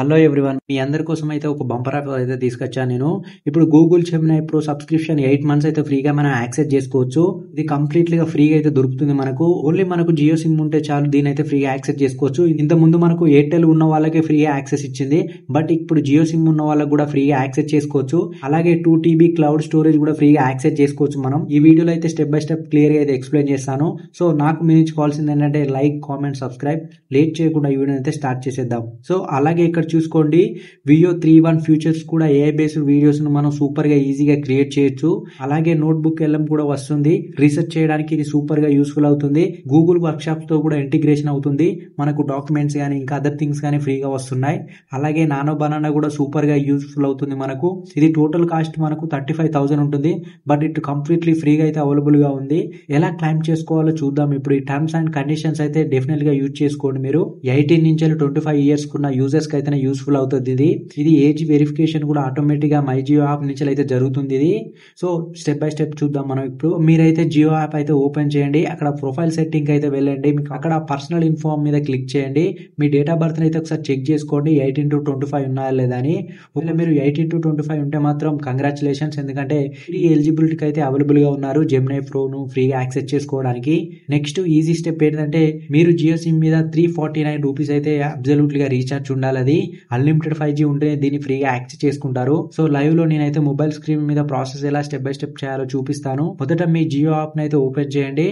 Hello everyone, మీ అందరి కోసం అయితే ఒక బంపర్ ఆఫర్ అయితే తీసుకొచ్చాను నేను. ఇప్పుడు Google Gemini pro subscription 8 months అయితే ఫ్రీగా మనం యాక్సెస్ చేసుకోవచ్చు. ఇది కంప్లీట్లీగా ఫ్రీగా అయితే దొరుకుతుంది మనకు. ఓన్లీ మనకు జియో సిమ్ ఉంటే చాలు, దీని అయితే ఫ్రీగా యాక్సెస్ చేసుకోవచ్చు. ఇంత ముందు మనకు ఎయిర్టెల్ ఉన్న వాళ్ళకే ఫ్రీగా యాక్సెస్ ఇచ్చింది, బట్ ఇప్పుడు జియో సిమ్ ఉన్న వాళ్ళకి కూడా ఫ్రీగా యాక్సెస్ చేసుకోవచ్చు. అలాగే 2 TB క్లౌడ్ స్టోరేజ్ కూడా ఫ్రీగా యాక్సెస్ చేసుకోవచ్చు. మనం ఈ వీడియోలో అయితే స్టెప్ బై స్టెప్ క్లియర్ గా అయితే ఎక్స్ప్లెయిన్ చేస్తాను. సో నాకు మీ నుంచి కావాల్సింది ఏంటంటే లైక్, కామెంట్, సబ్స్క్రైబ్. లేట్ చేయకుండా ఈ వీడియో అయితే స్టార్ట్ చేసేద్దాం. సో అలాగే ఇక్కడ చూసుకోండి, వియో 3.1 ఫ్యూచర్స్ కూడా ఏఐ బేస్డ్ వీడియోస్ ను మనం సూపర్ గా ఈజీగా క్రియేట్ చేయొచ్చు. అలాగే నోట్బుక్ ఎల్ఎం కూడా వస్తుంది. రీసెర్చ్ చేయడానికి ఇది సూపర్ గా యూస్ఫుల్ అవుతుంది. గూగుల్ వర్క్ షాప్స్ తో కూడా ఇంటిగ్రేషన్ అవుతుంది. మనకు డాక్యుమెంట్స్ కానీ ఇంకా అదర్ థింగ్స్ కానీ ఫ్రీగా వస్తున్నాయి. అలాగే నానో బనానా కూడా సూపర్ గా యూస్ఫుల్ అవుతుంది మనకు. ఇది టోటల్ కాస్ట్ మనకు 35,000 ఉంటుంది, బట్ ఇట్ కంప్లీట్లీ ఫ్రీగా అయితే అవైలబుల్ గా ఉంది. ఎలా క్లైమ్ చేసుకోవాలో చూద్దాం. ఇప్పుడు ఈ టర్మ్స్ అండ్ కండిషన్స్ అయితే డెఫినెట్ గా యూజ్ చేసుకోండి. మీరు 18 నుంచి 25 ఇయర్స్ కున్న యూజర్స్ కి అయితే యూస్ఫుల్ అవుతుంది. ఇది ఏజ్ వెరిఫికేషన్ కూడా ఆటోమేటిక్ గా మై జియో యాప్ నుంచి అయితే జరుగుతుంది ఇది. సో స్టెప్ బై స్టెప్ చూద్దాం మనం. ఇప్పుడు మీరైతే జియో యాప్ అయితే ఓపెన్ చేయండి. అక్కడ ప్రొఫైల్ సెట్టింగ్ అయితే వెళ్ళండి. మీకు అక్కడ పర్సనల్ ఇన్ఫార్మ్ మీద క్లిక్ చేయండి. మీ డేట్ ఆఫ్ బర్త్ అయితే ఒకసారి చెక్ చేసుకోండి, 18 to 25 ఉన్నాయా లేదా అని. ఒకవేళ మీరు 18 to 25 ఉంటే మాత్రం కంగ్రాచులేషన్స్, ఎందుకంటే ఈ ఎలిజిబిలిటీకి అయితే అవైలబుల్ గా ఉన్నారు జెమినీ ప్రో ను ఫ్రీగా యాక్సెస్ చేసుకోవడానికి. నెక్స్ట్ ఈజీ స్టెప్ ఏంటంటే, మీరు జియో సిమ్ మీద 349 రూపీస్ అయితే అబ్సల్యూట్లీ గా రీఛార్జ్ ఉండాలి. అది అన్లిమిటెడ్ 5G ఉంటే దీన్ని ఫ్రీగా యాక్సెస్ చేసుకుంటారు. సో లైవ్ లో నేనైతే మొబైల్ స్క్రీన్ మీద ప్రాసెస్ ఎలా స్టెప్ బై స్టెప్ చేయాలో చూపిస్తాను. మొదట మీ జియో యాప్ అయితే ఓపెన్ చేయండి.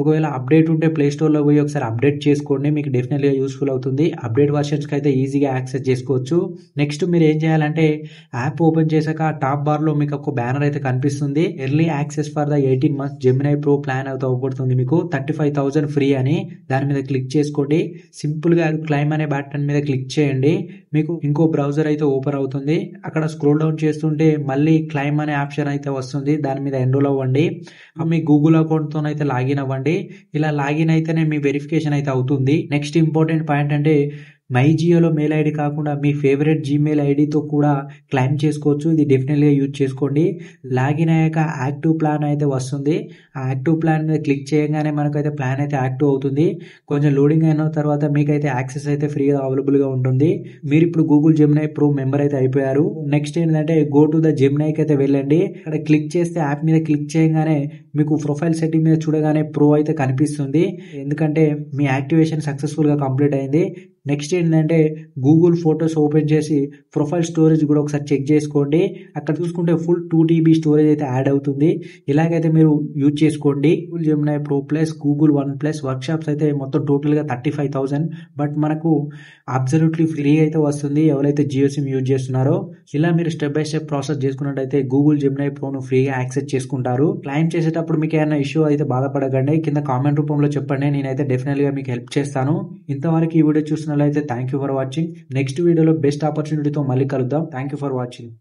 ఒకవేళ అప్డేట్ ఉంటే ప్లే స్టోర్ లో పోయి ఒకసారి అప్డేట్ చేసుకోండి, మీకు డెఫినెట్ గా యూస్ఫుల్ అవుతుంది. అప్డేట్ వర్షన్స్ కి అయితే ఈజీగా యాక్సెస్ చేసుకోవచ్చు. నెక్స్ట్ మీరు ఏం చేయాలంటే, యాప్ ఓపెన్ చేశాక టాప్ బార్ లో మీకు ఒక బ్యానర్ అయితే కనిపిస్తుంది. Early access for the 18 months Gemini pro plan అయితే అవబడుతుంది మీకు 35,000 ఫ్రీ అని. దాని మీద క్లిక్ చేసుకోండి. సింపుల్ గా క్లైమ్ అనే బటన్ మీద క్లిక్ చేయండి. మీకు ఇంకో బ్రౌజర్ అయితే ఓపెన్ అవుతుంది. అక్కడ స్క్రోల్ డౌన్ చేస్తుంటే మళ్ళీ క్లైమ్ అనే ఆప్షన్ అయితే వస్తుంది. దాని మీద ఎన్రోల్ అవ్వండి. మీ గూగుల్ అకౌంట్ తో అయితే లాగిన్ అవ్వండి. ఇలా లాగిన్ అయితేనే మీ వెరిఫికేషన్ అయితే అవుతుంది. నెక్స్ట్ ఇంపార్టెంట్ పాయింట్ అంటే, మై జియోలో మెయిల్ ఐడి కాకుండా మీ ఫేవరెట్ జీమెయిల్ ఐడితో కూడా క్లైమ్ చేసుకోవచ్చు. ఇది డెఫినెట్గా యూజ్ చేసుకోండి. లాగిన్ అయ్యాక యాక్టివ్ ప్లాన్ అయితే వస్తుంది. ఆ యాక్టివ్ ప్లాన్ మీద క్లిక్ చేయగానే మనకైతే ప్లాన్ అయితే యాక్టివ్ అవుతుంది. కొంచెం లోడింగ్ అయిన తర్వాత మీకైతే యాక్సెస్ అయితే ఫ్రీగా అవైలబుల్గా ఉంటుంది. మీరు ఇప్పుడు గూగుల్ జెమినీ ప్రో మెంబర్ అయితే అయిపోయారు. నెక్స్ట్ ఏంటంటే, గో టు ద జెమినీకి అయితే వెళ్ళండి. అక్కడ క్లిక్ చేస్తే యాప్ మీద క్లిక్ చేయగానే మీకు ప్రొఫైల్ సెట్టింగ్ మీద చూడగానే ప్రో అయితే కనిపిస్తుంది, ఎందుకంటే మీ యాక్టివేషన్ సక్సెస్ఫుల్గా కంప్లీట్ అయింది. నెక్స్ట్ ఏంటంటే, గూగుల్ ఫొటోస్ ఓపెన్ చేసి ప్రొఫైల్ స్టోరేజ్ కూడా ఒకసారి చెక్ చేసుకోండి. అక్కడ చూసుకుంటే ఫుల్ 2 TB స్టోరేజ్ అయితే యాడ్ అవుతుంది. ఇలాగైతే మీరు యూజ్ చేసుకోండి. Google Gemini pro plus Google one plus work shops అయితే మొత్తం టోటల్గా 35,000, బట్ మనకు అబ్సల్యూట్లీ ఫ్రీ అయితే వస్తుంది ఎవరైతే జియో సిమ్ యూజ్ చేస్తున్నారో. ఇలా మీరు స్టెప్ బై స్టెప్ ప్రాసెస్ చేసుకున్నట్టయితే గూగుల్ జెమినీ ప్రోను ఫ్రీగా యాక్సెస్ చేసుకుంటారు. క్లైమ్ చేసేటప్పుడు మీకు ఏమైనా ఇష్యూ అయితే బాధపడకండి, కింద కామెంట్ రూపంలో చెప్పండి, నేనైతే డెఫినెట్గా మీకు హెల్ప్ చేస్తాను. ఇంతవరకు ఈ వీడియో చూసిన అయితే thank you for watching. Next వీడియోలో బెస్ట్ ఆపర్చునిటీతో మళ్ళీ కలుద్దాం. Thank you for watching.